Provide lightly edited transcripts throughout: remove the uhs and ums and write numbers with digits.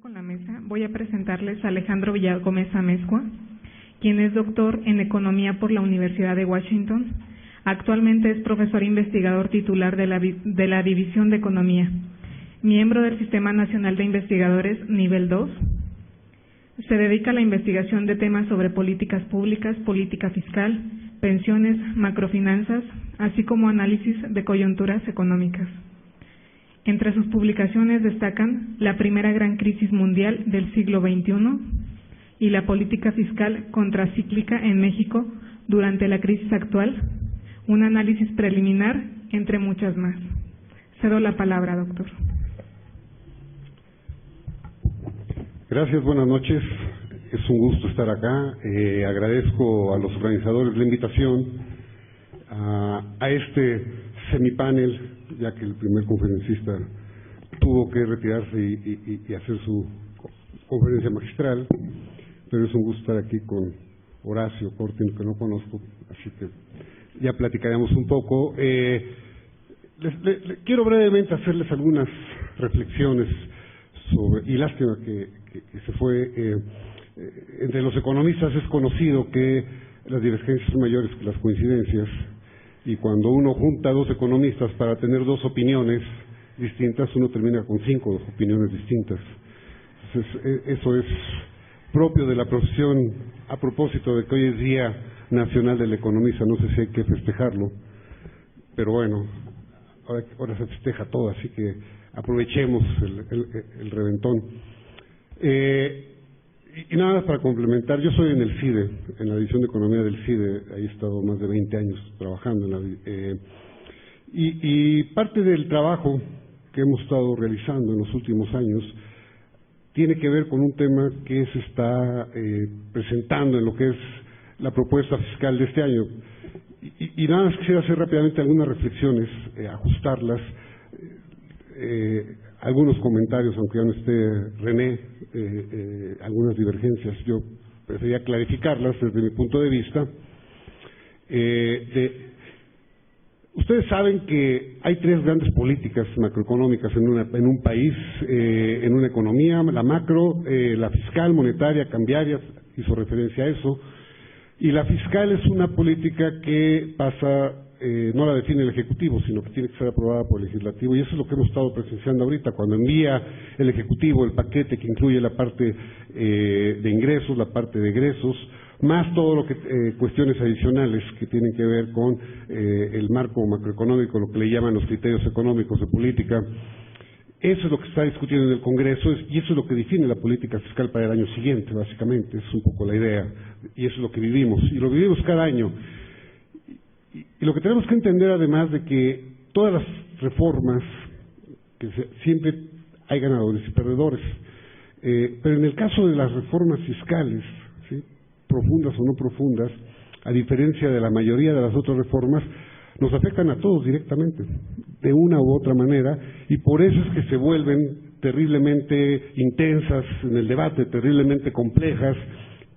con la mesa, voy a presentarles a Alejandro Villagómez Amezcua, quien es doctor en Economía por la Universidad de Washington. Actualmente es profesor investigador titular de la División de Economía, miembro del Sistema Nacional de Investigadores Nivel 2. Se dedica a la investigación de temas sobre políticas públicas, política fiscal, pensiones, macrofinanzas, así como análisis de coyunturas económicas. Entre sus publicaciones destacan la primera gran crisis mundial del siglo XXI y la política fiscal contracíclica en México durante la crisis actual, un análisis preliminar, entre muchas más. Cedo la palabra, doctor. Gracias, buenas noches. Es un gusto estar acá. Agradezco a los organizadores la invitación a este semipanel, ya que el primer conferencista tuvo que retirarse y hacer su conferencia magistral, pero es un gusto estar aquí con Horacio Cortin, que no conozco, así que ya platicaremos un poco. Quiero brevemente hacerles algunas reflexiones sobre, y lástima que se fue, entre los economistas es conocido que las divergencias son mayores que las coincidencias, y cuando uno junta a dos economistas para tener dos opiniones distintas, uno termina con 5 opiniones distintas. Entonces, eso es propio de la profesión, a propósito de que hoy es Día Nacional del Economista. No sé si hay que festejarlo, pero bueno, ahora se festeja todo, así que aprovechemos el reventón. Y nada más para complementar, yo soy en el CIDE, en la División de Economía del CIDE, ahí he estado más de 20 años trabajando y parte del trabajo que hemos estado realizando en los últimos años tiene que ver con un tema que se está presentando en lo que es la propuesta fiscal de este año. Y nada más quisiera hacer rápidamente algunas reflexiones, ajustarlas, algunos comentarios, aunque ya no esté René, algunas divergencias, yo preferiría clarificarlas desde mi punto de vista. Ustedes saben que hay 3 grandes políticas macroeconómicas en un país, en una economía: la macro, la fiscal, monetaria, cambiaria, hizo referencia a eso, y la fiscal es una política que pasa, no la define el Ejecutivo, sino que tiene que ser aprobada por el Legislativo, y eso es lo que hemos estado presenciando ahorita, cuando envía el Ejecutivo el paquete que incluye la parte de ingresos, la parte de egresos, más todo lo que cuestiones adicionales que tienen que ver con el marco macroeconómico, lo que le llaman los criterios económicos de política. Eso es lo que se está discutiendo en el Congreso y eso es lo que define la política fiscal para el año siguiente, básicamente. Es un poco la idea, y eso es lo que vivimos, y lo vivimos cada año. Y lo que tenemos que entender, además, de que todas las reformas, siempre hay ganadores y perdedores, pero en el caso de las reformas fiscales, ¿sí?, profundas o no profundas, a diferencia de la mayoría de las otras reformas, nos afectan a todos directamente, de una u otra manera, y por eso es que se vuelven terriblemente intensas en el debate, terriblemente complejas.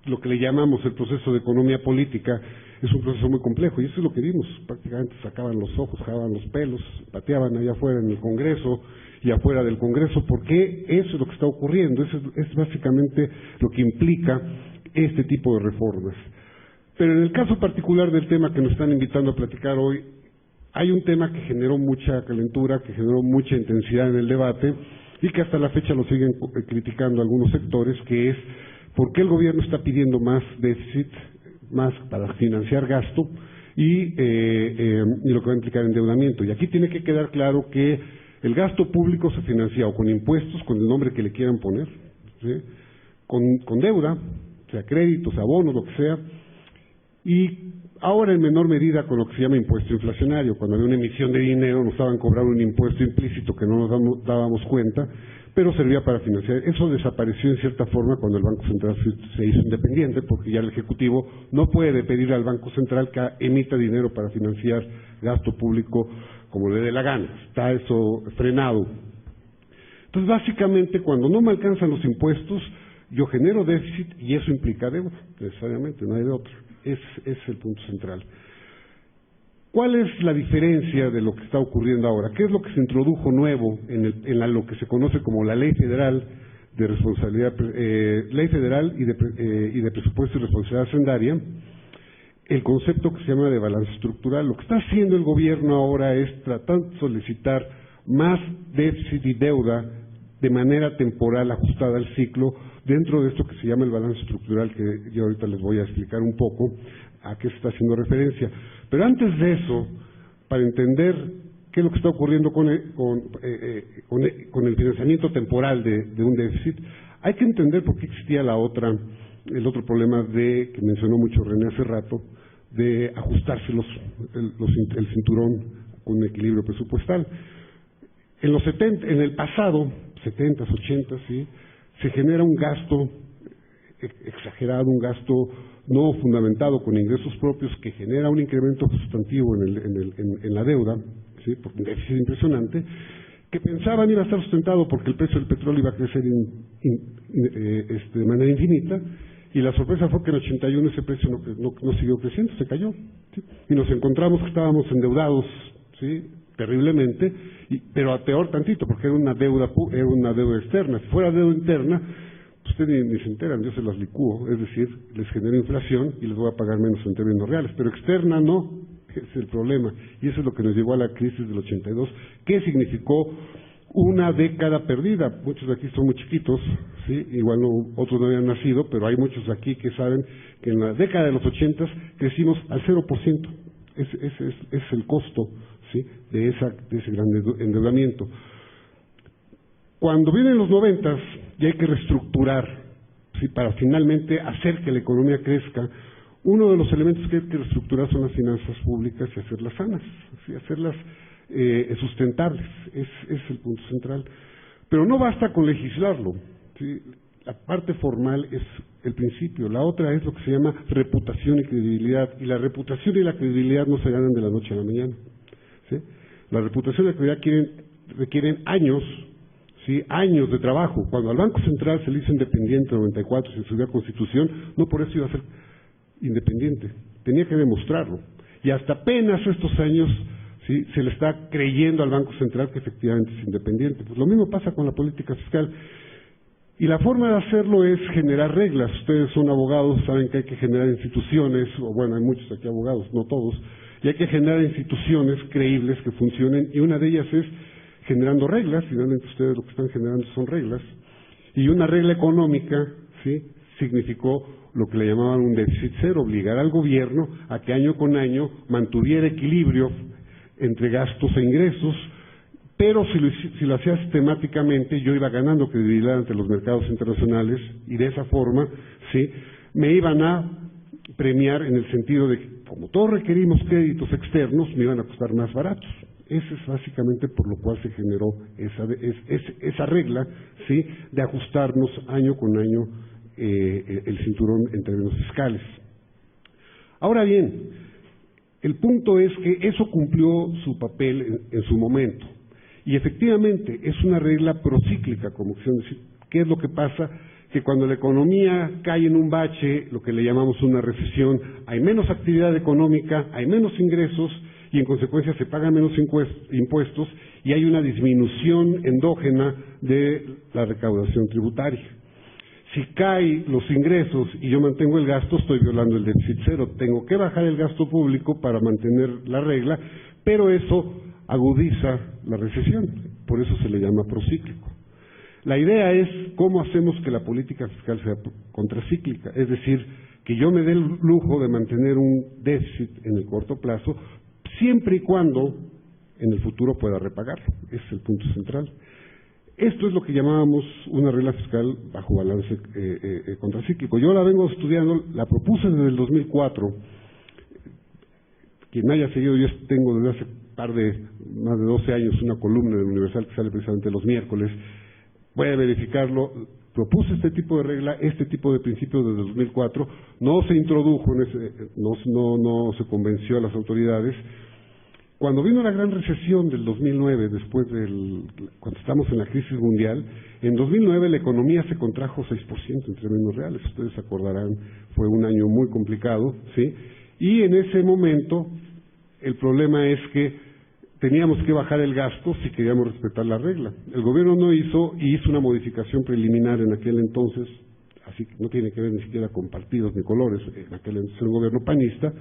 Lo que le llamamos el proceso de economía política es un proceso muy complejo, y eso es lo que vimos. Prácticamente sacaban los ojos, jalaban los pelos, pateaban allá afuera en el Congreso y afuera del Congreso, porque eso es lo que está ocurriendo. Eso es básicamente lo que implica este tipo de reformas. Pero en el caso particular del tema que nos están invitando a platicar hoy, hay un tema que generó mucha calentura, que generó mucha intensidad en el debate, y que hasta la fecha lo siguen criticando algunos sectores, que es por qué el gobierno está pidiendo más déficit, más para financiar gasto, y lo que va a implicar endeudamiento. Y aquí tiene que quedar claro que el gasto público se financia o con impuestos, con el nombre que le quieran poner, ¿sí?, con deuda, sea créditos, abonos, lo que sea, y ahora en menor medida con lo que se llama impuesto inflacionario. Cuando había una emisión de dinero nos estaban cobrando un impuesto implícito que no nos dábamos cuenta, pero servía para financiar. Eso desapareció en cierta forma cuando el Banco Central se hizo independiente, porque ya el Ejecutivo no puede pedir al Banco Central que emita dinero para financiar gasto público como le dé la gana. Está eso frenado. Entonces, básicamente, cuando no me alcanzan los impuestos, yo genero déficit y eso implica deuda, necesariamente, no hay de otro. Es el punto central. ¿Cuál es la diferencia de lo que está ocurriendo ahora? ¿Qué es lo que se introdujo nuevo en lo que se conoce como la Ley Federal de responsabilidad, ley federal y de presupuesto y responsabilidad hacendaria, el concepto que se llama de balance estructural. Lo que está haciendo el gobierno ahora es tratar de solicitar más déficit y deuda de manera temporal ajustada al ciclo dentro de esto que se llama el balance estructural, que yo ahorita les voy a explicar un poco a qué se está haciendo referencia. Pero antes de eso, para entender qué es lo que está ocurriendo con el financiamiento temporal de un déficit, hay que entender por qué existía el otro problema que mencionó mucho René hace rato, de ajustarse el cinturón con un equilibrio presupuestal. En el pasado, 70s, 80s, ¿sí?, se genera un gasto exagerado, un gasto no fundamentado con ingresos propios que genera un incremento sustantivo en la deuda, ¿sí?, por un déficit impresionante, que pensaban iba a estar sustentado porque el precio del petróleo iba a crecer de manera infinita, y la sorpresa fue que en 81 ese precio no siguió creciendo, se cayó, ¿sí?, y nos encontramos que estábamos endeudados, ¿sí?, terriblemente, pero peor tantito, porque era una deuda externa. Si fuera deuda interna, ustedes ni se enteran, yo se las licúo, es decir, les genero inflación y les voy a pagar menos en términos reales, pero externa no, es el problema, y eso es lo que nos llevó a la crisis del 82, que significó una década perdida. Muchos de aquí son muy chiquitos, ¿sí?, igual otros no habían nacido, pero hay muchos aquí que saben que en la década de los 80 crecimos al 0%, ese es el costo, ¿sí?, de ese gran endeudamiento. Cuando vienen los 90 y hay que reestructurar, ¿sí?, para finalmente hacer que la economía crezca, uno de los elementos que hay que reestructurar son las finanzas públicas y hacerlas sanas, ¿sí?, hacerlas sustentables, es el punto central. Pero no basta con legislarlo, ¿sí?, la parte formal es el principio, la otra es lo que se llama reputación y credibilidad, y la reputación y la credibilidad no se ganan de la noche a la mañana, ¿sí? La reputación y la credibilidad requieren años, ¿sí?, años de trabajo. Cuando al Banco Central se le hizo independiente en 94, se subió a Constitución, no por eso iba a ser independiente, tenía que demostrarlo, y hasta apenas estos años, ¿sí?, se le está creyendo al Banco Central que efectivamente es independiente. Pues lo mismo pasa con la política fiscal, y la forma de hacerlo es generar reglas. Ustedes son abogados, saben que hay que generar instituciones, o bueno, hay muchos aquí abogados, no todos, y hay que generar instituciones creíbles que funcionen, y una de ellas es generando reglas. Finalmente ustedes lo que están generando son reglas, y una regla económica, ¿sí?, significó lo que le llamaban un déficit cero, obligar al gobierno a que año con año mantuviera equilibrio entre gastos e ingresos, pero si lo hacía sistemáticamente, yo iba ganando credibilidad ante los mercados internacionales, y de esa forma, ¿sí?, me iban a premiar en el sentido de que, como todos requerimos créditos externos, me iban a costar más baratos. Ese es básicamente por lo cual se generó esa regla, ¿sí?, de ajustarnos año con año el cinturón en términos fiscales. Ahora bien, el punto es que eso cumplió su papel en su momento, y efectivamente es una regla procíclica, como quisieron decir. ¿Qué es lo que pasa? Que cuando la economía cae en un bache, lo que le llamamos una recesión, hay menos actividad económica, hay menos ingresos, y en consecuencia se pagan menos impuestos, y hay una disminución endógena de la recaudación tributaria. Si caen los ingresos y yo mantengo el gasto, estoy violando el déficit cero. Tengo que bajar el gasto público para mantener la regla, pero eso agudiza la recesión, por eso se le llama procíclico. La idea es cómo hacemos que la política fiscal sea contracíclica, es decir, que yo me dé el lujo de mantener un déficit en el corto plazo, siempre y cuando en el futuro pueda repagarlo. Ese es el punto central. Esto es lo que llamábamos una regla fiscal bajo balance contracíclico. Yo la vengo estudiando, la propuse desde el 2004. Quien me haya seguido, yo tengo desde hace más de 12 años una columna de la Universal que sale precisamente los miércoles. Voy a verificarlo. Propuse este tipo de regla, este tipo de principio desde el 2004. No se introdujo, no se convenció a las autoridades. Cuando vino la gran recesión del 2009, cuando estamos en la crisis mundial, en 2009 la economía se contrajo 6% en términos reales. Ustedes se acordarán, fue un año muy complicado, ¿sí? Y en ese momento el problema es que teníamos que bajar el gasto si queríamos respetar la regla. El gobierno no hizo, y hizo una modificación preliminar en aquel entonces, así que no tiene que ver ni siquiera con partidos ni colores, en aquel entonces el gobierno panista,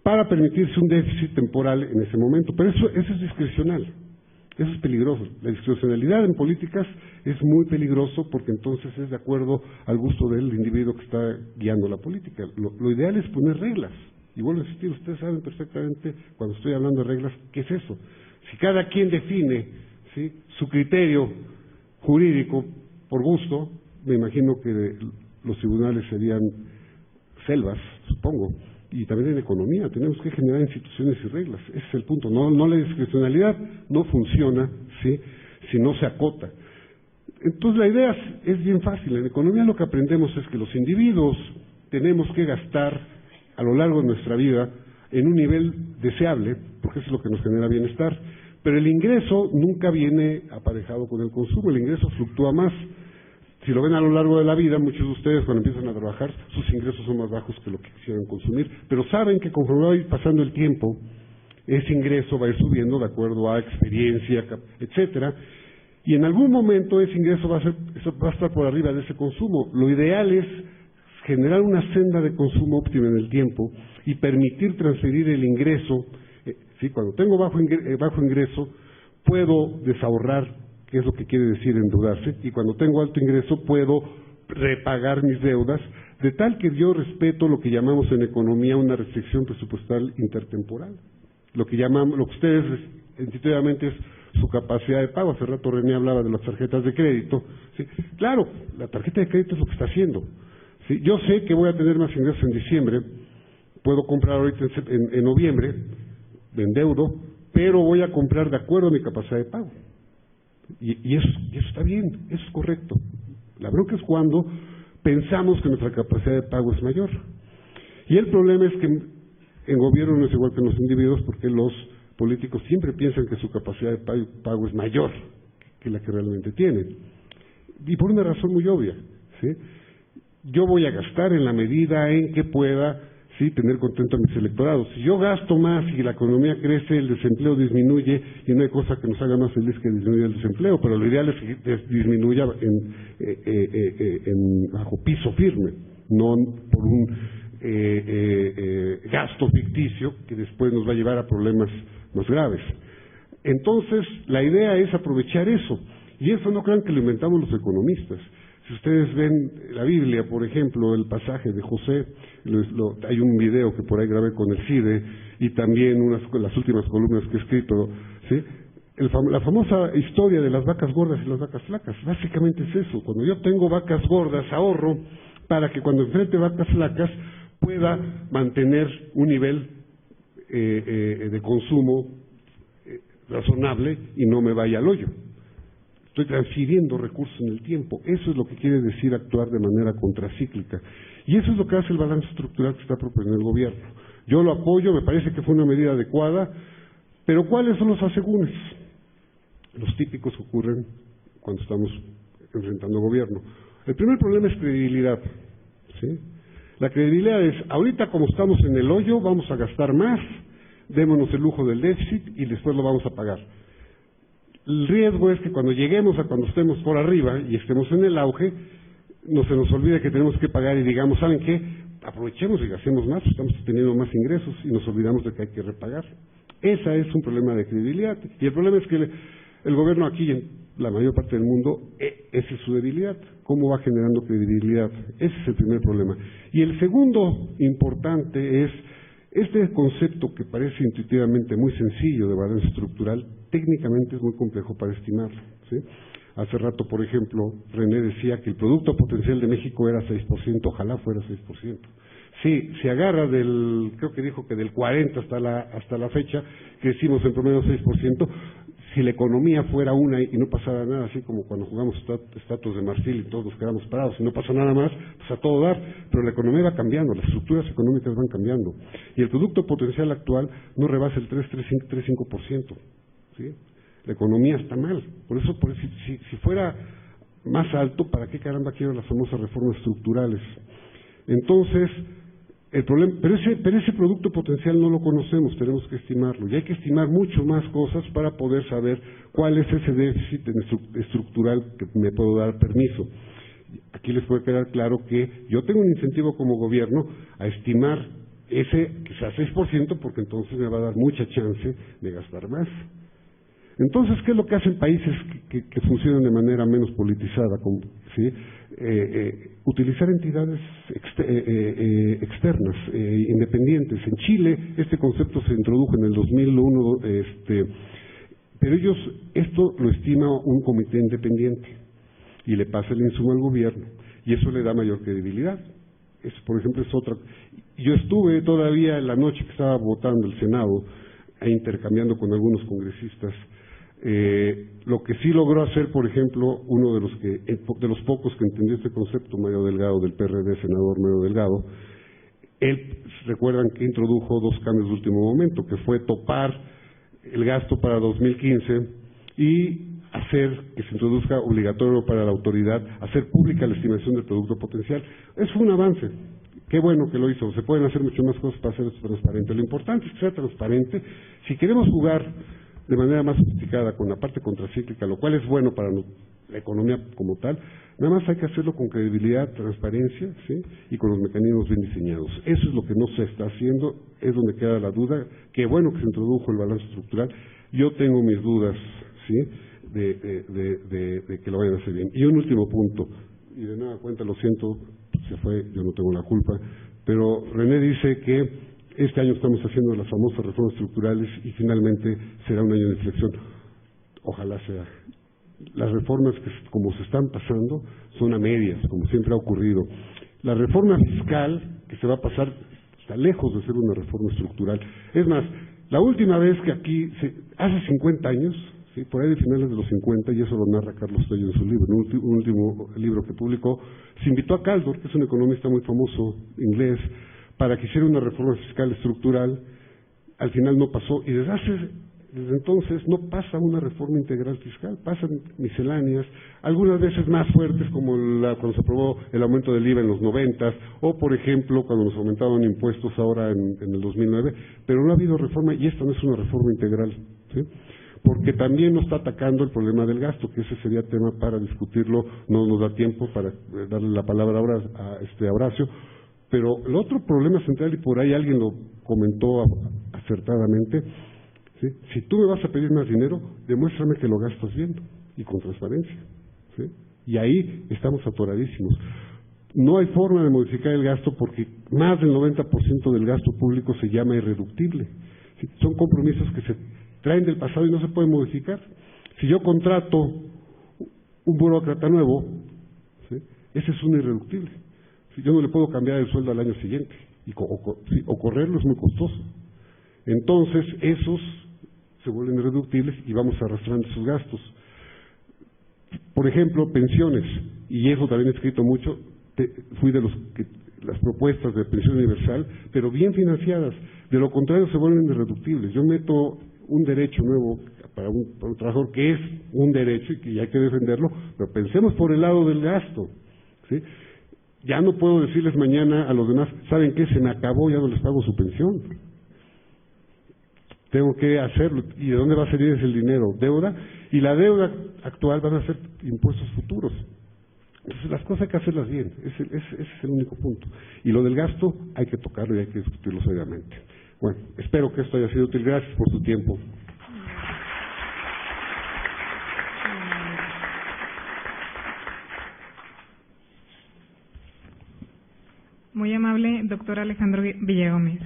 para permitirse un déficit temporal en ese momento. Pero eso es discrecional, eso es peligroso. La discrecionalidad en políticas es muy peligroso porque entonces es de acuerdo al gusto del individuo que está guiando la política. Lo ideal es poner reglas. Y vuelvo a insistir, ustedes saben perfectamente, cuando estoy hablando de reglas, ¿qué es eso? Si cada quien define, ¿sí?, su criterio jurídico por gusto, me imagino que los tribunales serían selvas, supongo. Y también en economía, tenemos que generar instituciones y reglas. Ese es el punto. No la discrecionalidad no funciona, ¿sí?, si no se acota. Entonces la idea es bien fácil. En economía lo que aprendemos es que los individuos tenemos que gastar a lo largo de nuestra vida en un nivel deseable, porque eso es lo que nos genera bienestar, pero el ingreso nunca viene aparejado con el consumo, el ingreso fluctúa más. Si lo ven a lo largo de la vida, muchos de ustedes cuando empiezan a trabajar, sus ingresos son más bajos que lo que quisieran consumir, pero saben que conforme va a ir pasando el tiempo, ese ingreso va a ir subiendo de acuerdo a experiencia, etcétera, y en algún momento ese ingreso va a estar por arriba de ese consumo. Lo ideal es generar una senda de consumo óptima en el tiempo y permitir transferir el ingreso. ¿Sí? Cuando tengo bajo ingreso, puedo desahorrar, que es lo que quiere decir endeudarse, y cuando tengo alto ingreso, puedo repagar mis deudas, de tal que yo respeto lo que llamamos en economía una restricción presupuestal intertemporal. Lo que ustedes intuitivamente es su capacidad de pago. Hace rato René hablaba de las tarjetas de crédito. ¿Sí? Claro, la tarjeta de crédito es lo que está haciendo. Sí, yo sé que voy a tener más ingresos en diciembre, puedo comprar ahorita en noviembre, me endeudo, pero voy a comprar de acuerdo a mi capacidad de pago. Y eso está bien, eso es correcto. La bronca es cuando pensamos que nuestra capacidad de pago es mayor. Y el problema es que en gobierno no es igual que en los individuos, porque los políticos siempre piensan que su capacidad de pago es mayor que la que realmente tienen. Y por una razón muy obvia, ¿sí? Yo voy a gastar en la medida en que pueda, sí, tener contento a mis electorados. Si yo gasto más y la economía crece, el desempleo disminuye, y no hay cosa que nos haga más feliz que disminuir el desempleo, pero lo ideal es que disminuya bajo piso firme, no por un gasto ficticio que después nos va a llevar a problemas más graves. Entonces, la idea es aprovechar eso, y eso no crean que lo inventamos los economistas. Si ustedes ven la Biblia, por ejemplo, el pasaje de José, hay un video que por ahí grabé con el CIDE, y también las últimas columnas que he escrito, ¿sí? La famosa historia de las vacas gordas y las vacas flacas, básicamente es eso. Cuando yo tengo vacas gordas, ahorro para que cuando enfrente vacas flacas pueda mantener un nivel de consumo razonable y no me vaya al hoyo. Estoy transfiriendo recursos en el tiempo. Eso es lo que quiere decir actuar de manera contracíclica. Y eso es lo que hace el balance estructural que está proponiendo el gobierno. Yo lo apoyo, me parece que fue una medida adecuada, pero ¿cuáles son los asegúnes? Los típicos que ocurren cuando estamos enfrentando gobierno. El primer problema es credibilidad, ¿sí? La credibilidad es, ahorita como estamos en el hoyo, vamos a gastar más, démonos el lujo del déficit y después lo vamos a pagar. El riesgo es que cuando lleguemos a cuando estemos por arriba y estemos en el auge, no se nos olvide que tenemos que pagar y digamos, ¿saben qué? Aprovechemos y gastemos más, estamos teniendo más ingresos y nos olvidamos de que hay que repagar. Ese es un problema de credibilidad. Y el problema es que el gobierno aquí, en la mayor parte del mundo, esa es su debilidad. ¿Cómo va generando credibilidad? Ese es el primer problema. Y el segundo importante es este concepto que parece intuitivamente muy sencillo de balance estructural, técnicamente es muy complejo para estimarlo, ¿sí? Hace rato, por ejemplo, René decía que el Producto Potencial de México era 6%, ojalá fuera 6%. Sí, se agarra creo que dijo que del 40 hasta la fecha, crecimos en promedio 6%, si la economía fuera una y no pasara nada, así como cuando jugamos estatuas de marfil y todos nos quedamos parados y no pasa nada más, pues a todo dar, pero la economía va cambiando, las estructuras económicas van cambiando, y el Producto Potencial actual no rebasa el 3,5%, ¿sí? La economía está mal, por eso si fuera más alto, ¿para qué caramba quiero las famosas reformas estructurales? Entonces, El problema, pero ese producto potencial no lo conocemos, tenemos que estimarlo. Y hay que estimar mucho más cosas para poder saber cuál es ese déficit estructural que me puedo dar permiso. Aquí les puede quedar claro que yo tengo un incentivo como gobierno a estimar ese quizás 6%, porque entonces me va a dar mucha chance de gastar más. Entonces, ¿qué es lo que hacen países que funcionan de manera menos politizada? ¿Sí? Utilizar entidades externas, independientes. En Chile este concepto se introdujo en el 2001, pero ellos esto lo estima un comité independiente y le pasa el insumo al gobierno y eso le da mayor credibilidad. Eso, por ejemplo, es otra. Yo estuve todavía en la noche que estaba votando el Senado intercambiando con algunos congresistas. Lo que sí logró hacer, por ejemplo, uno de los pocos que entendió este concepto, Mario Delgado, del PRD, senador Mario Delgado, él, recuerdan que introdujo 2 cambios de último momento, que fue topar el gasto para 2015 y hacer que se introduzca obligatorio para la autoridad, hacer pública la estimación del producto potencial. Eso fue un avance. Qué bueno que lo hizo. Se pueden hacer mucho más cosas para hacer esto transparente. Lo importante es que sea transparente. Si queremos jugar de manera más sofisticada con la parte contracíclica, lo cual es bueno para la economía como tal, nada más hay que hacerlo con credibilidad, transparencia, ¿sí? Y con los mecanismos bien diseñados. Eso es lo que no se está haciendo, es donde queda la duda. Qué bueno que se introdujo el balance estructural. Yo tengo mis dudas, ¿sí? De que lo vayan a hacer bien. Y un último punto, y de nueva cuenta lo siento, se fue, yo no tengo la culpa, pero René dice que este año estamos haciendo las famosas reformas estructurales y finalmente será un año de inflexión. Ojalá sea. Las reformas que como se están pasando son a medias, como siempre ha ocurrido. La reforma fiscal que se va a pasar está lejos de ser una reforma estructural. Es más, la última vez que aquí, hace 50 años, ¿sí? Por ahí de finales de los 50, y eso lo narra Carlos Tello en su libro, en un último libro que publicó, se invitó a Kaldor, que es un economista muy famoso inglés, para que hiciera una reforma fiscal estructural. Al final no pasó, y desde entonces no pasa una reforma integral fiscal, pasan misceláneas, algunas veces más fuertes como cuando se aprobó el aumento del IVA en los 90, o por ejemplo cuando nos aumentaron impuestos ahora en el 2009, pero no ha habido reforma y esta no es una reforma integral, ¿sí? Porque también nos está atacando el problema del gasto, que ese sería tema para discutirlo, no nos da tiempo para darle la palabra ahora a Horacio, pero el otro problema central, y por ahí alguien lo comentó acertadamente, ¿sí? Si tú me vas a pedir más dinero, demuéstrame que lo gastas bien y con transparencia, ¿sí? Y ahí estamos atoradísimos. No hay forma de modificar el gasto porque más del 90% del gasto público se llama irreductible, ¿sí? Son compromisos que se traen del pasado y no se pueden modificar. Si yo contrato un burócrata nuevo, ¿sí? Ese es un irreductible. Si yo no le puedo cambiar el sueldo al año siguiente o correrlo es muy costoso. Entonces esos se vuelven irreductibles y vamos arrastrando esos gastos. Por ejemplo, pensiones, y eso también he escrito mucho, fui de las propuestas de pensión universal, pero bien financiadas. De lo contrario se vuelven irreductibles. Yo meto un derecho nuevo para un trabajador que es un derecho y que hay que defenderlo, pero pensemos por el lado del gasto, ¿sí? Ya no puedo decirles mañana a los demás, ¿saben qué? Se me acabó, ya no les pago su pensión. Tengo que hacerlo. ¿Y de dónde va a salir ese dinero? Deuda. Y la deuda actual van a ser impuestos futuros. Entonces las cosas hay que hacerlas bien. Ese es el único punto. Y lo del gasto hay que tocarlo y hay que discutirlo seriamente. Bueno, espero que esto haya sido útil. Gracias por su tiempo. Muy amable, doctor Alejandro Villagómez.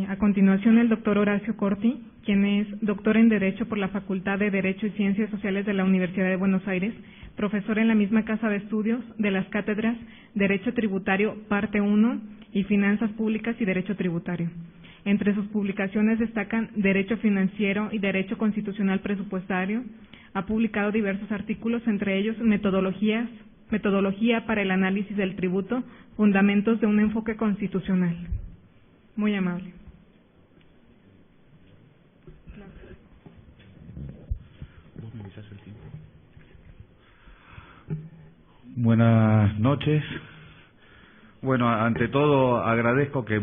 A continuación, el doctor Horacio Corti, quien es doctor en Derecho por la Facultad de Derecho y Ciencias Sociales de la Universidad de Buenos Aires, profesor en la misma casa de estudios de las cátedras Derecho Tributario, Parte 1, y Finanzas Públicas y Derecho Tributario. Entre sus publicaciones destacan Derecho Financiero y Derecho Constitucional Presupuestario. Ha publicado diversos artículos, entre ellos Metodología para el análisis del tributo, fundamentos de un enfoque constitucional. Muy amable. Buenas noches. Bueno, ante todo agradezco que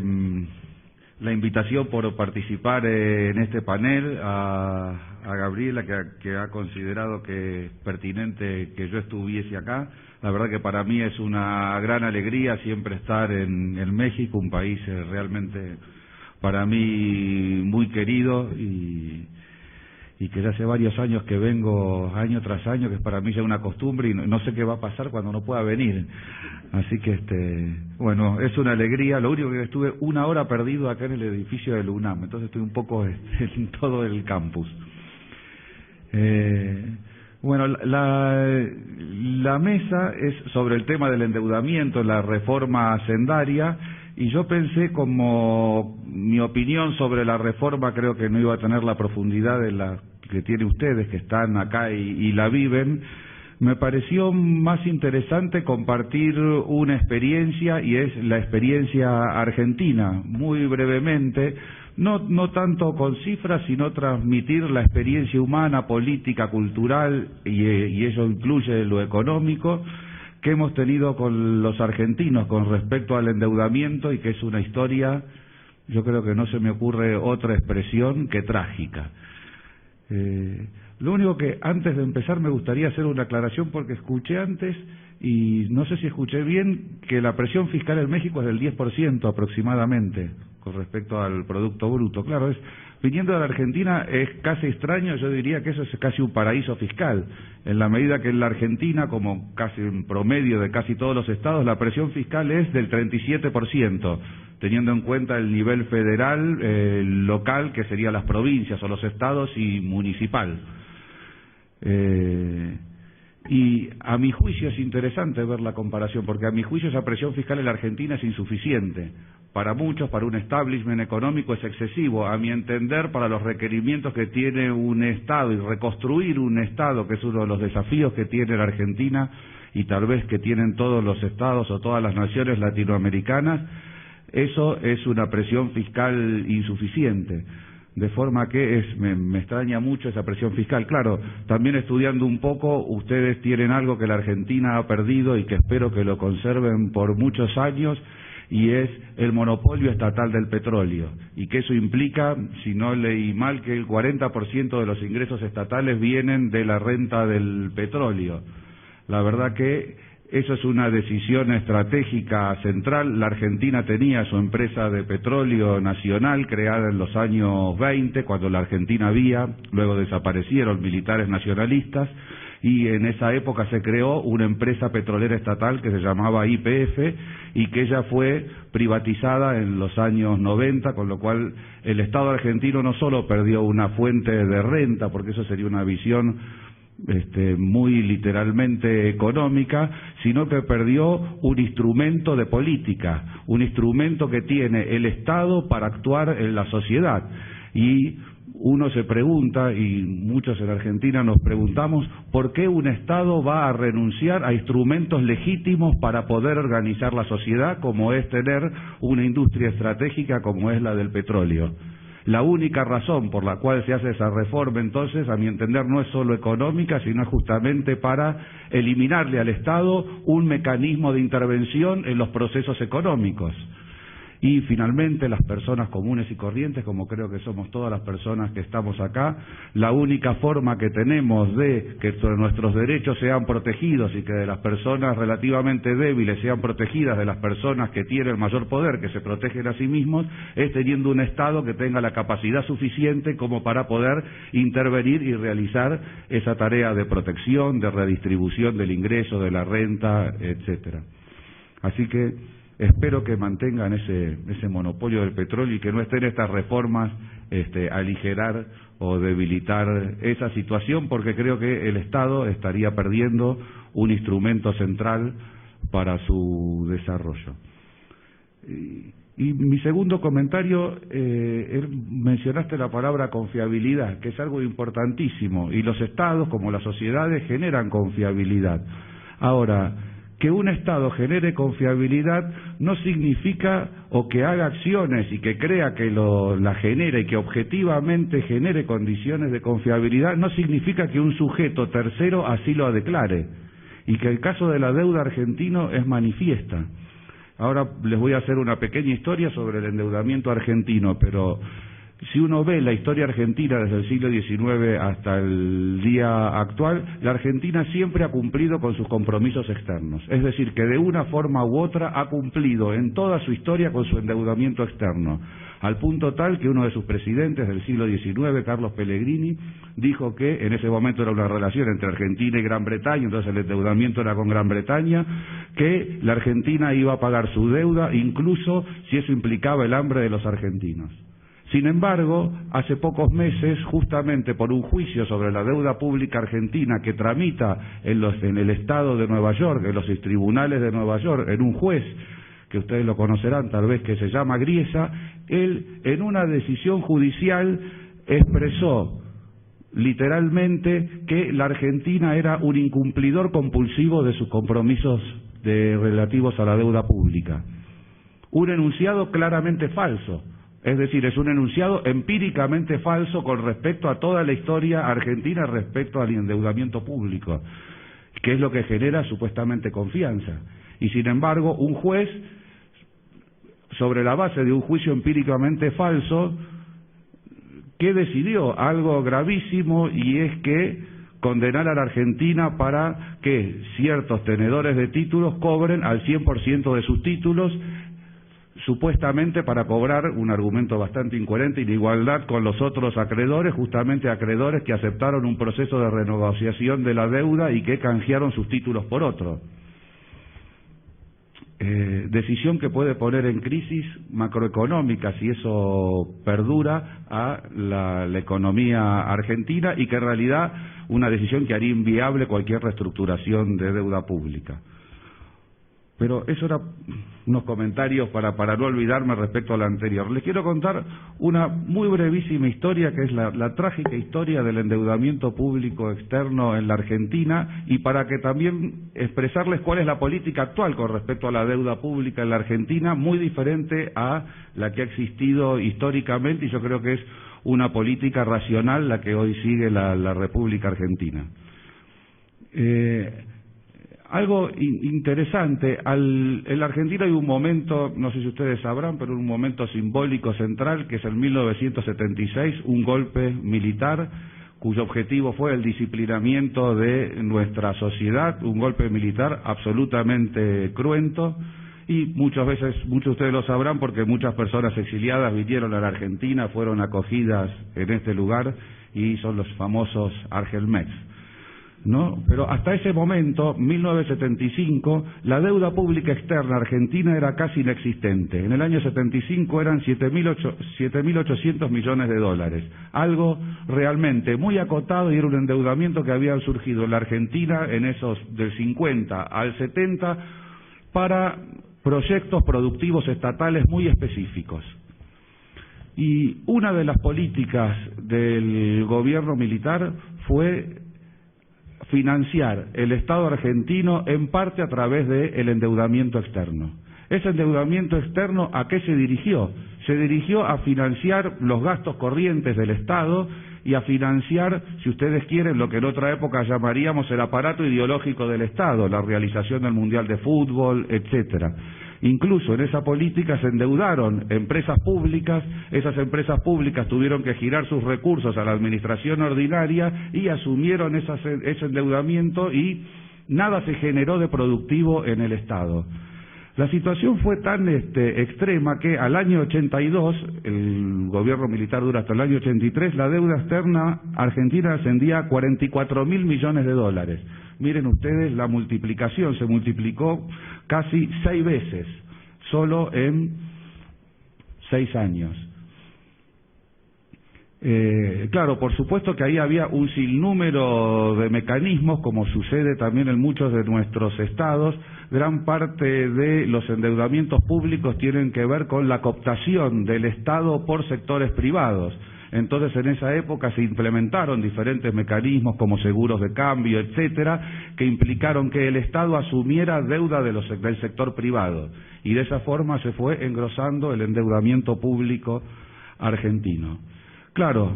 la invitación por participar en este panel, a Gabriela que ha considerado que es pertinente que yo estuviese acá. La verdad que para mí es una gran alegría siempre estar en México, un país realmente para mí muy querido y que ya hace varios años que vengo año tras año, que es para mí ya una costumbre y no sé qué va a pasar cuando no pueda venir. Así que, bueno, es una alegría. Lo único que estuve una hora perdido acá en el edificio del UNAM, entonces estoy un poco en todo el campus. Bueno, la mesa es sobre el tema del endeudamiento, la reforma hacendaria, y yo pensé, como mi opinión sobre la reforma creo que no iba a tener la profundidad de la que tiene ustedes, que están acá y la viven, me pareció más interesante compartir una experiencia, y es la experiencia argentina, muy brevemente, no tanto con cifras, sino transmitir la experiencia humana, política, cultural, y eso incluye lo económico, que hemos tenido con los argentinos con respecto al endeudamiento, y que es una historia, yo creo que no se me ocurre otra expresión que trágica. Lo único que antes de empezar me gustaría hacer una aclaración, porque escuché antes, y no sé si escuché bien, que la presión fiscal en México es del 10% aproximadamente con respecto al Producto Bruto. Claro, viniendo de la Argentina es casi extraño, yo diría que eso es casi un paraíso fiscal, en la medida que en la Argentina, como casi un promedio de casi todos los estados, la presión fiscal es del 37%, teniendo en cuenta el nivel federal, local, que serían las provincias o los estados, y municipal. Y a mi juicio es interesante ver la comparación, porque a mi juicio esa presión fiscal en la Argentina es insuficiente. Para muchos, para un establishment económico es excesivo. A mi entender, para los requerimientos que tiene un Estado, y reconstruir un Estado, que es uno de los desafíos que tiene la Argentina, y tal vez que tienen todos los estados o todas las naciones latinoamericanas, eso es una presión fiscal insuficiente. De forma que me extraña mucho esa presión fiscal. Claro, también estudiando un poco, ustedes tienen algo que la Argentina ha perdido y que espero que lo conserven por muchos años, y es el monopolio estatal del petróleo, y que eso implica, si no leí mal, que el 40% de los ingresos estatales vienen de la renta del petróleo. La verdad que eso es una decisión estratégica central. La Argentina tenía su empresa de petróleo nacional creada en los años 20, cuando la Argentina había, luego desaparecieron militares nacionalistas, y en esa época se creó una empresa petrolera estatal que se llamaba YPF, y que ella fue privatizada en los años 90, con lo cual el Estado argentino no solo perdió una fuente de renta, porque eso sería una visión muy literalmente económica, sino que perdió un instrumento de política, un instrumento que tiene el Estado para actuar en la sociedad. Y uno se pregunta, y muchos en Argentina nos preguntamos, ¿por qué un Estado va a renunciar a instrumentos legítimos para poder organizar la sociedad, como es tener una industria estratégica como es la del petróleo? La única razón por la cual se hace esa reforma, entonces, a mi entender, no es solo económica, sino justamente para eliminarle al Estado un mecanismo de intervención en los procesos económicos. Y finalmente, las personas comunes y corrientes, como creo que somos todas las personas que estamos acá, la única forma que tenemos de que nuestros derechos sean protegidos, y que de las personas relativamente débiles sean protegidas de las personas que tienen mayor poder, que se protegen a sí mismos, es teniendo un Estado que tenga la capacidad suficiente como para poder intervenir y realizar esa tarea de protección, de redistribución del ingreso, de la renta, etcétera. Así que espero que mantengan ese monopolio del petróleo, y que no estén estas reformas a aligerar o debilitar esa situación, porque creo que el Estado estaría perdiendo un instrumento central para su desarrollo. Y mi segundo comentario, mencionaste la palabra confiabilidad, que es algo importantísimo, y los Estados, como las sociedades, generan confiabilidad. Ahora, que un Estado genere confiabilidad no significa, o que haga acciones y que crea que la genera y que objetivamente genere condiciones de confiabilidad, no significa que un sujeto tercero así lo declare, y que el caso de la deuda argentino es manifiesta. Ahora les voy a hacer una pequeña historia sobre el endeudamiento argentino, pero si uno ve la historia argentina desde el siglo XIX hasta el día actual, la Argentina siempre ha cumplido con sus compromisos externos. Es decir, que de una forma u otra ha cumplido en toda su historia con su endeudamiento externo, al punto tal que uno de sus presidentes del siglo XIX, Carlos Pellegrini, dijo que en ese momento era una relación entre Argentina y Gran Bretaña, entonces el endeudamiento era con Gran Bretaña, que la Argentina iba a pagar su deuda, incluso si eso implicaba el hambre de los argentinos. Sin embargo, hace pocos meses, justamente por un juicio sobre la deuda pública argentina que tramita en el estado de Nueva York, en los tribunales de Nueva York, en un juez que ustedes lo conocerán tal vez, que se llama Griesa, él en una decisión judicial expresó literalmente que la Argentina era un incumplidor compulsivo de sus compromisos relativos a la deuda pública. Un enunciado claramente falso. Es decir, es un enunciado empíricamente falso con respecto a toda la historia argentina respecto al endeudamiento público, que es lo que genera supuestamente confianza. Y sin embargo, un juez, sobre la base de un juicio empíricamente falso, ¿qué decidió? Algo gravísimo, y es que condenar a la Argentina para que ciertos tenedores de títulos cobren al 100% de sus títulos, supuestamente para cobrar, un argumento bastante incoherente, y de igualdad con los otros acreedores, justamente acreedores que aceptaron un proceso de renegociación de la deuda y que canjearon sus títulos por otro. Decisión que puede poner en crisis macroeconómica, si eso perdura, a la economía argentina, y que en realidad una decisión que haría inviable cualquier reestructuración de deuda pública. Pero eso era unos comentarios para no olvidarme respecto a lo anterior. Les quiero contar una muy brevísima historia, que es la trágica historia del endeudamiento público externo en la Argentina, y para que también expresarles cuál es la política actual con respecto a la deuda pública en la Argentina, muy diferente a la que ha existido históricamente, y yo creo que es una política racional la que hoy sigue la República Argentina. Algo interesante, en la Argentina hay un momento, no sé si ustedes sabrán, pero un momento simbólico central, que es el 1976, un golpe militar cuyo objetivo fue el disciplinamiento de nuestra sociedad, un golpe militar absolutamente cruento, y muchas veces, muchos de ustedes lo sabrán porque muchas personas exiliadas vinieron a la Argentina, fueron acogidas en este lugar, y son los famosos Argelmex, ¿no? Pero hasta ese momento, 1975, la deuda pública externa argentina era casi inexistente. En el año 75 eran 7.800 millones de dólares, algo realmente muy acotado, y era un endeudamiento que había surgido en la Argentina en esos del 50 al 70 para proyectos productivos estatales muy específicos. Y una de las políticas del gobierno militar fue financiar el Estado argentino en parte a través del endeudamiento externo. Ese endeudamiento externo, ¿a qué se dirigió? Se dirigió a financiar los gastos corrientes del Estado y a financiar, si ustedes quieren, lo que en otra época llamaríamos el aparato ideológico del Estado, la realización del Mundial de Fútbol, etcétera. Incluso en esa política se endeudaron empresas públicas, esas empresas públicas tuvieron que girar sus recursos a la administración ordinaria y asumieron ese endeudamiento, y nada se generó de productivo en el Estado. La situación fue tan extrema que al año 82, el gobierno militar dura hasta el año 83, la deuda externa argentina ascendía a 44.000 millones de dólares. Miren ustedes la multiplicación, se multiplicó casi 6 veces, solo en 6 años. Claro, por supuesto que ahí había un sinnúmero de mecanismos, como sucede también en muchos de nuestros estados. Gran parte de los endeudamientos públicos tienen que ver con la cooptación del Estado por sectores privados. Entonces, en esa época se implementaron diferentes mecanismos como seguros de cambio, etcétera, que implicaron que el Estado asumiera deuda del sector privado. Y de esa forma se fue engrosando el endeudamiento público argentino. Claro,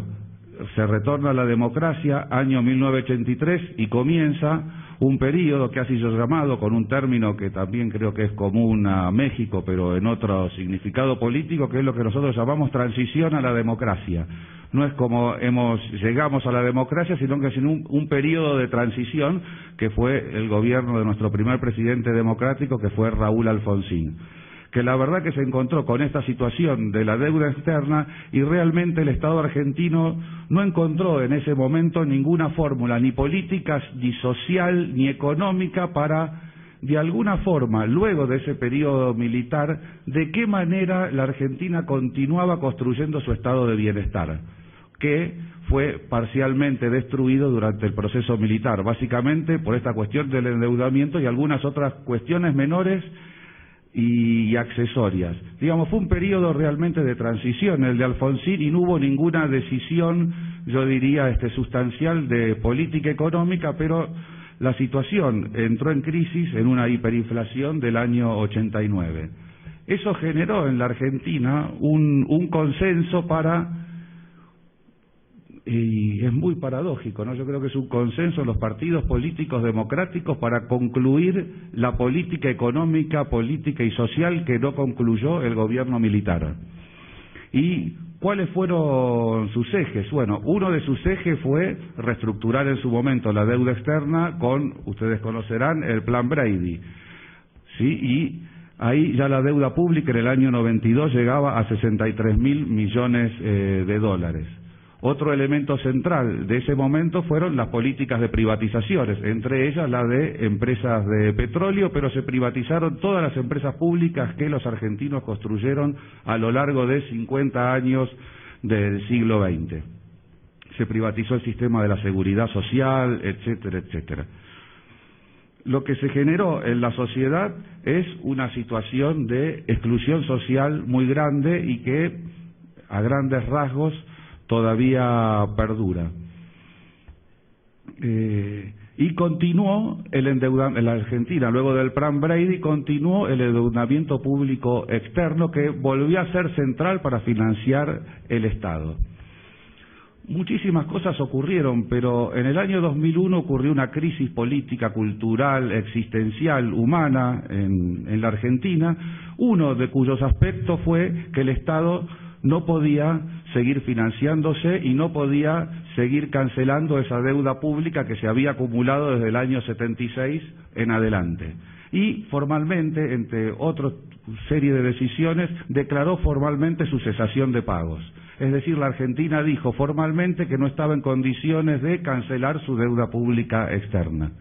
se retorna a la democracia, año 1983, y comienza un periodo que ha sido llamado con un término que también creo que es común a México, pero en otro significado político, que es lo que nosotros llamamos transición a la democracia. No es como llegamos a la democracia, sino que es un periodo de transición que fue el gobierno de nuestro primer presidente democrático, que fue Raúl Alfonsín, que la verdad que se encontró con esta situación de la deuda externa y realmente el Estado argentino no encontró en ese momento ninguna fórmula, ni política, ni social, ni económica para, de alguna forma, luego de ese periodo militar, de qué manera la Argentina continuaba construyendo su estado de bienestar, que fue parcialmente destruido durante el proceso militar, básicamente por esta cuestión del endeudamiento y algunas otras cuestiones menores y accesorias. Digamos, fue un periodo realmente de transición el de Alfonsín y no hubo ninguna decisión, yo diría, sustancial de política económica, pero la situación entró en crisis en una hiperinflación del año 89. Eso generó en la Argentina un consenso para, y es muy paradójico, ¿no? Yo creo que es un consenso de los partidos políticos democráticos para concluir la política económica, política y social que no concluyó el gobierno militar. ¿Y cuáles fueron sus ejes? Bueno, uno de sus ejes fue reestructurar en su momento la deuda externa con, ustedes conocerán, el Plan Brady, ¿sí? Y ahí ya la deuda pública en el año 92 llegaba a 63.000 millones de dólares. Otro elemento central de ese momento fueron las políticas de privatizaciones, entre ellas la de empresas de petróleo, pero se privatizaron todas las empresas públicas que los argentinos construyeron a lo largo de 50 años del siglo XX. Se privatizó el sistema de la seguridad social, etcétera, etcétera. Lo que se generó en la sociedad es una situación de exclusión social muy grande y que, a grandes rasgos, todavía perdura. Y continuó el endeudamiento en la Argentina, luego del Plan Brady, continuó el endeudamiento público externo que volvió a ser central para financiar el Estado. Muchísimas cosas ocurrieron, pero en el año 2001 ocurrió una crisis política, cultural, existencial, humana en la Argentina, uno de cuyos aspectos fue que el Estado no podía seguir financiándose y no podía seguir cancelando esa deuda pública que se había acumulado desde el año 76 en adelante. Y formalmente, entre otra serie de decisiones, declaró formalmente su cesación de pagos. Es decir, la Argentina dijo formalmente que no estaba en condiciones de cancelar su deuda pública externa.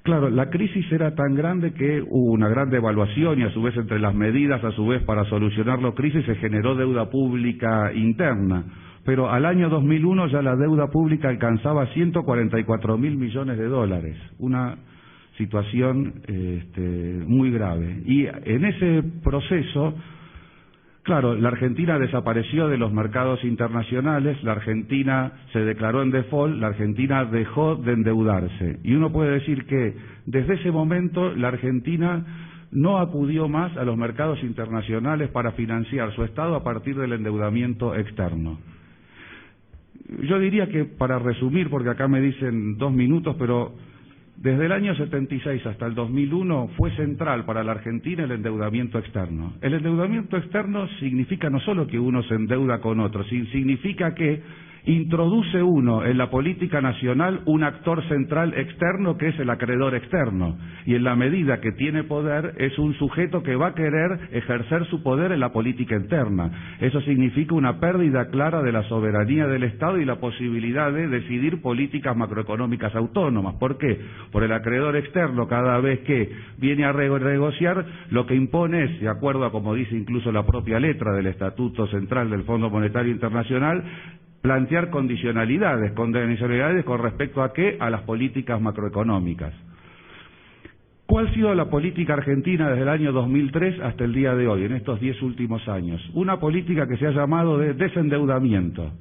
Claro, la crisis era tan grande que hubo una gran devaluación y a su vez entre las medidas, a su vez para solucionar la crisis se generó deuda pública interna. Pero al año 2001 ya la deuda pública alcanzaba 144.000 millones de dólares, una situación muy grave. Y en ese proceso, claro, la Argentina desapareció de los mercados internacionales, la Argentina se declaró en default, la Argentina dejó de endeudarse. Y uno puede decir que desde ese momento la Argentina no acudió más a los mercados internacionales para financiar su Estado a partir del endeudamiento externo. Yo diría que, para resumir, porque acá me dicen 2 minutos, pero desde el año 76 hasta el 2001 fue central para la Argentina el endeudamiento externo. El endeudamiento externo significa no solo que uno se endeuda con otro, significa que introduce uno en la política nacional un actor central externo que es el acreedor externo, y en la medida que tiene poder es un sujeto que va a querer ejercer su poder en la política interna. Eso significa una pérdida clara de la soberanía del Estado y la posibilidad de decidir políticas macroeconómicas autónomas. ¿Por qué? Por el acreedor externo, cada vez que viene a renegociar, lo que impone es, de acuerdo a como dice incluso la propia letra del Estatuto Central del Fondo Monetario Internacional, plantear condicionalidades con respecto a qué, a las políticas macroeconómicas. ¿Cuál ha sido la política argentina desde el año 2003 hasta el día de hoy, en estos 10 últimos años? Una política que se ha llamado de desendeudamiento.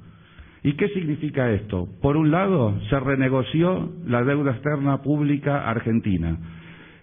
¿Y qué significa esto? Por un lado, se renegoció la deuda externa pública argentina.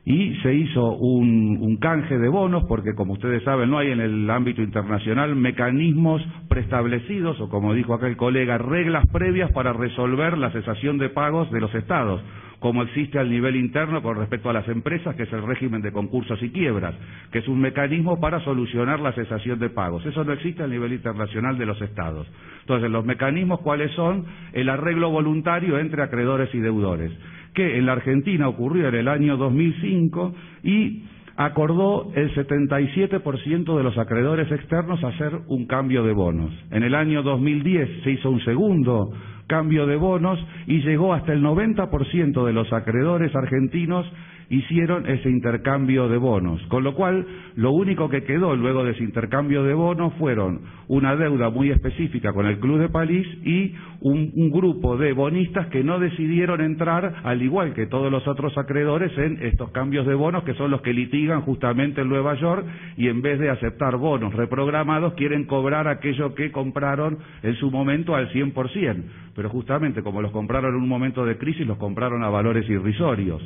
y se hizo un canje de bonos, porque como ustedes saben no hay en el ámbito internacional mecanismos preestablecidos, o como dijo acá el colega, reglas previas para resolver la cesación de pagos de los estados, como existe al nivel interno con respecto a las empresas, que es el régimen de concursos y quiebras, que es un mecanismo para solucionar la cesación de pagos. Eso no existe al nivel internacional de los estados. Entonces, los mecanismos, ¿cuáles son? El arreglo voluntario entre acreedores y deudores, que en la Argentina ocurrió en el año 2005 y acordó el 77% de los acreedores externos hacer un cambio de bonos. En el año 2010 se hizo un segundo cambio de bonos y llegó hasta el 90% de los acreedores argentinos hicieron ese intercambio de bonos, con lo cual lo único que quedó luego de ese intercambio de bonos fueron una deuda muy específica con el Club de París y un grupo de bonistas que no decidieron entrar, al igual que todos los otros acreedores, en estos cambios de bonos, que son los que litigan justamente en Nueva York, y en vez de aceptar bonos reprogramados quieren cobrar aquello que compraron en su momento al 100%, pero justamente como los compraron en un momento de crisis, los compraron a valores irrisorios.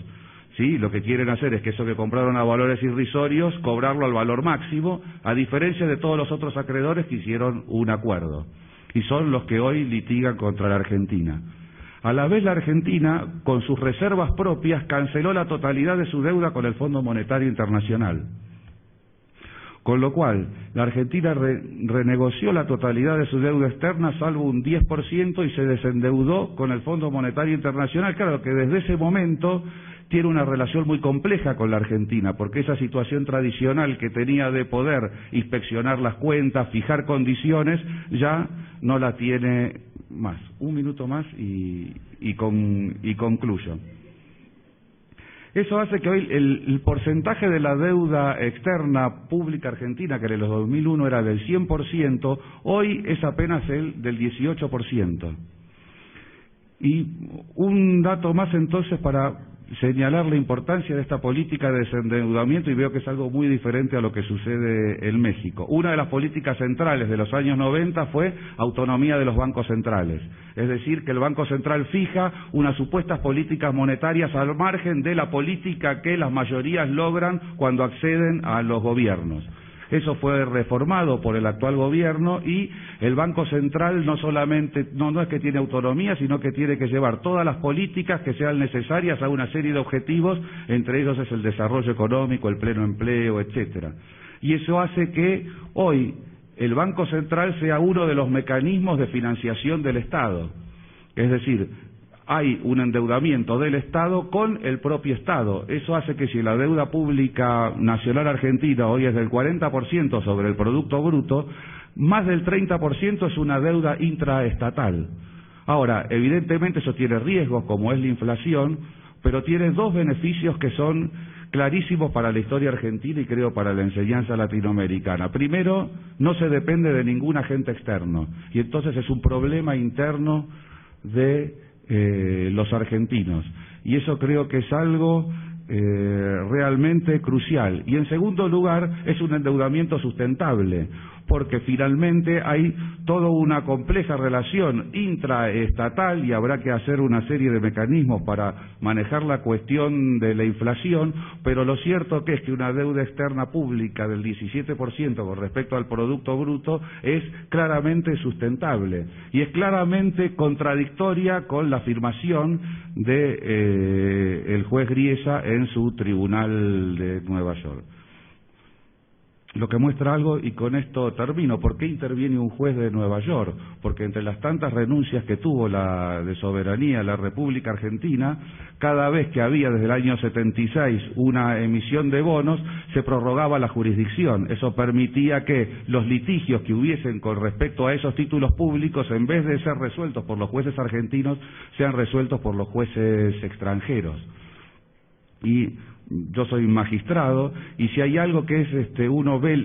¿Sí? Lo que quieren hacer es que eso que compraron a valores irrisorios, cobrarlo al valor máximo, a diferencia de todos los otros acreedores que hicieron un acuerdo. Y son los que hoy litigan contra la Argentina. A la vez la Argentina, con sus reservas propias, canceló la totalidad de su deuda con el Fondo Monetario Internacional. Con lo cual, la Argentina renegoció la totalidad de su deuda externa, salvo un 10%, y se desendeudó con el Fondo Monetario Internacional. Claro que desde ese momento tiene una relación muy compleja con la Argentina, porque esa situación tradicional que tenía de poder inspeccionar las cuentas, fijar condiciones, ya no la tiene más. Un minuto más y concluyo. Eso hace que hoy el porcentaje de la deuda externa pública argentina, que en los 2001 era del 100%, hoy es apenas el del 18%. Y un dato más entonces para señalar la importancia de esta política de desendeudamiento, y veo que es algo muy diferente a lo que sucede en México. Una de las políticas centrales de los años 90 fue autonomía de los bancos centrales, es decir, que el Banco Central fija unas supuestas políticas monetarias al margen de la política que las mayorías logran cuando acceden a los gobiernos. Eso fue reformado por el actual gobierno y el Banco Central no solamente, no es que tiene autonomía, sino que tiene que llevar todas las políticas que sean necesarias a una serie de objetivos, entre ellos es el desarrollo económico, el pleno empleo, etcétera. Y eso hace que hoy el Banco Central sea uno de los mecanismos de financiación del Estado. Es decir, hay un endeudamiento del Estado con el propio Estado. Eso hace que si la deuda pública nacional argentina hoy es del 40% sobre el Producto Bruto, más del 30% es una deuda intraestatal. Ahora, evidentemente eso tiene riesgos, como es la inflación, pero tiene dos beneficios que son clarísimos para la historia argentina y creo para la enseñanza latinoamericana. Primero, no se depende de ningún agente externo, y entonces es un problema interno de los argentinos, y eso creo que es algo realmente crucial. Y en segundo lugar, es un endeudamiento sustentable, porque finalmente hay toda una compleja relación intraestatal y habrá que hacer una serie de mecanismos para manejar la cuestión de la inflación, pero lo cierto que es que una deuda externa pública del 17% con respecto al Producto Bruto es claramente sustentable y es claramente contradictoria con la afirmación de el juez Griesa en su tribunal de Nueva York. Lo que muestra algo, y con esto termino, ¿por qué interviene un juez de Nueva York? Porque entre las tantas renuncias que tuvo la de soberanía la República Argentina, cada vez que había desde el año 76 una emisión de bonos, se prorrogaba la jurisdicción. Eso permitía que los litigios que hubiesen con respecto a esos títulos públicos, en vez de ser resueltos por los jueces argentinos, sean resueltos por los jueces extranjeros. Y yo soy magistrado, y si hay algo que es uno ve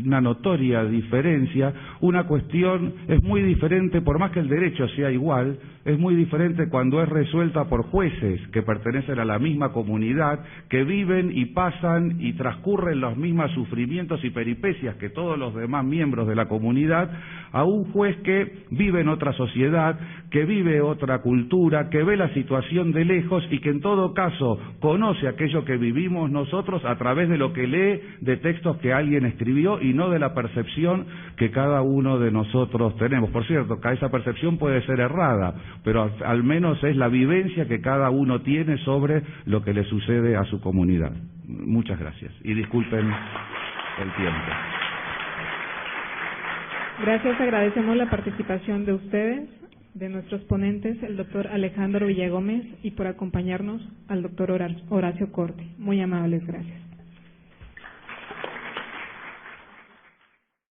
una notoria diferencia, una cuestión, es muy diferente, por más que el derecho sea igual, es muy diferente cuando es resuelta por jueces que pertenecen a la misma comunidad, que viven y pasan y transcurren los mismos sufrimientos y peripecias que todos los demás miembros de la comunidad, a un juez que vive en otra sociedad, que vive otra cultura, que ve la situación de lejos y que en todo caso conoce aquello que vivimos nosotros a través de lo que lee de textos que alguien escribió y no de la percepción que cada uno de nosotros tenemos. Por cierto, que esa percepción puede ser errada, pero al menos es la vivencia que cada uno tiene sobre lo que le sucede a su comunidad. Muchas gracias y disculpen el tiempo. Gracias, agradecemos la participación de ustedes, de nuestros ponentes, el doctor Alejandro Villagómez, y por acompañarnos al doctor Horacio Corte. Muy amables, gracias.